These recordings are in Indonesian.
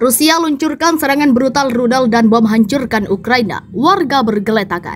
Rusia luncurkan serangan brutal rudal dan bom hancurkan Ukraina. Warga bergeletakan.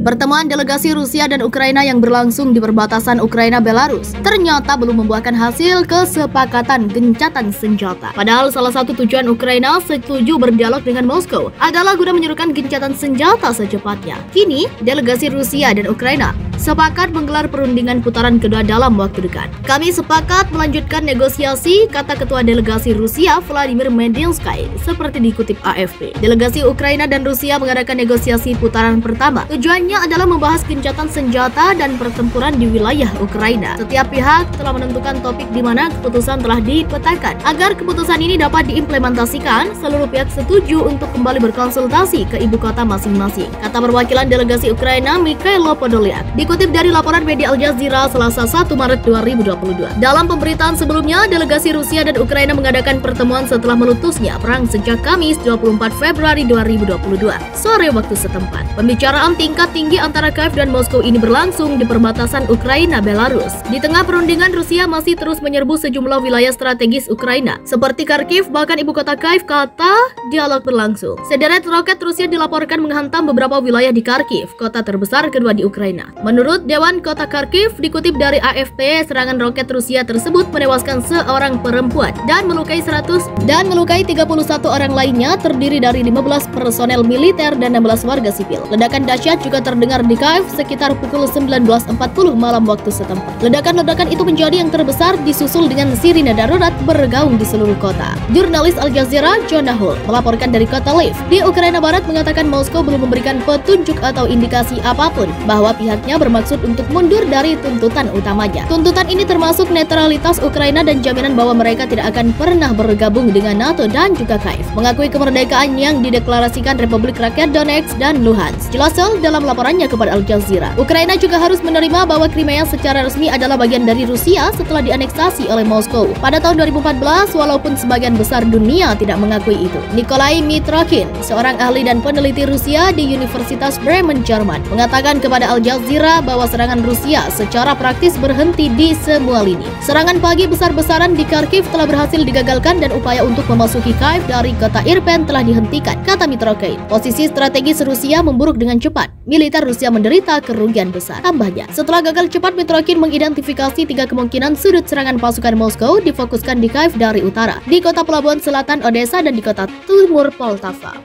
Pertemuan delegasi Rusia dan Ukraina yang berlangsung di perbatasan Ukraina-Belarus ternyata belum membuahkan hasil kesepakatan gencatan senjata. Padahal salah satu tujuan Ukraina setuju berdialog dengan Moskow adalah guna menyerukan gencatan senjata secepatnya. Kini, delegasi Rusia dan Ukraina sepakat menggelar perundingan putaran kedua dalam waktu dekat. Kami sepakat melanjutkan negosiasi, kata Ketua Delegasi Rusia Vladimir Medinsky, seperti dikutip AFP. Delegasi Ukraina dan Rusia mengadakan negosiasi putaran pertama. Tujuannya adalah membahas gencatan senjata dan pertempuran di wilayah Ukraina. Setiap pihak telah menentukan topik di mana keputusan telah dipetakan. Agar keputusan ini dapat diimplementasikan, seluruh pihak setuju untuk kembali berkonsultasi ke ibu kota masing-masing, kata perwakilan delegasi Ukraina Mikhailo Podolyak. Dikutip dari laporan media Al Jazeera Selasa 1 Maret 2022. Dalam pemberitaan sebelumnya, delegasi Rusia dan Ukraina mengadakan pertemuan setelah meletusnya perang sejak Kamis 24 Februari 2022 sore waktu setempat. Pembicaraan tingkat tinggi antara Kiev dan Moskow ini berlangsung di perbatasan Ukraina-Belarus. Di tengah perundingan, Rusia masih terus menyerbu sejumlah wilayah strategis Ukraina, seperti Kharkiv, bahkan ibu kota Kiev, kata dialog berlangsung. Sederet roket Rusia dilaporkan menghantam beberapa wilayah di Kharkiv, kota terbesar kedua di Ukraina. Menurut Dewan Kota Kharkiv, dikutip dari AFP, serangan roket Rusia tersebut menewaskan seorang perempuan dan melukai 31 orang lainnya, terdiri dari 15 personel militer dan 16 warga sipil. Ledakan dahsyat juga terdengar di Kiev sekitar pukul 19.40 malam waktu setempat. Ledakan-ledakan itu menjadi yang terbesar, disusul dengan sirine darurat bergaung di seluruh kota. Jurnalis Al Jazeera Jonah Hull melaporkan dari kota Lviv di Ukraina Barat mengatakan Moskow belum memberikan petunjuk atau indikasi apapun bahwa pihaknya bermaksud untuk mundur dari tuntutan utamanya. Tuntutan ini termasuk netralitas Ukraina dan jaminan bahwa mereka tidak akan pernah bergabung dengan NATO dan juga Kiev, mengakui kemerdekaan yang dideklarasikan Republik Rakyat Donetsk dan Luhansk. Jelas dalam laporannya kepada Al Jazeera, Ukraina juga harus menerima bahwa Crimea secara resmi adalah bagian dari Rusia setelah dianeksasi oleh Moskow pada tahun 2014, walaupun sebagian besar dunia tidak mengakui itu. Nikolai Mitrokhin, seorang ahli dan peneliti Rusia di Universitas Bremen, Jerman, mengatakan kepada Al Jazeera bahwa serangan Rusia secara praktis berhenti di semua lini. Serangan pagi besar-besaran di Kharkiv telah berhasil digagalkan dan upaya untuk memasuki Kiev dari kota Irpin telah dihentikan, kata Mitrokhin. Posisi strategis Rusia memburuk dengan cepat. Militer Rusia menderita kerugian besar. Tambahnya, setelah gagal cepat, Mitrokhin mengidentifikasi 3 kemungkinan sudut serangan pasukan Moskow difokuskan di Kiev dari utara, di kota pelabuhan selatan Odessa, dan di kota timur Poltava.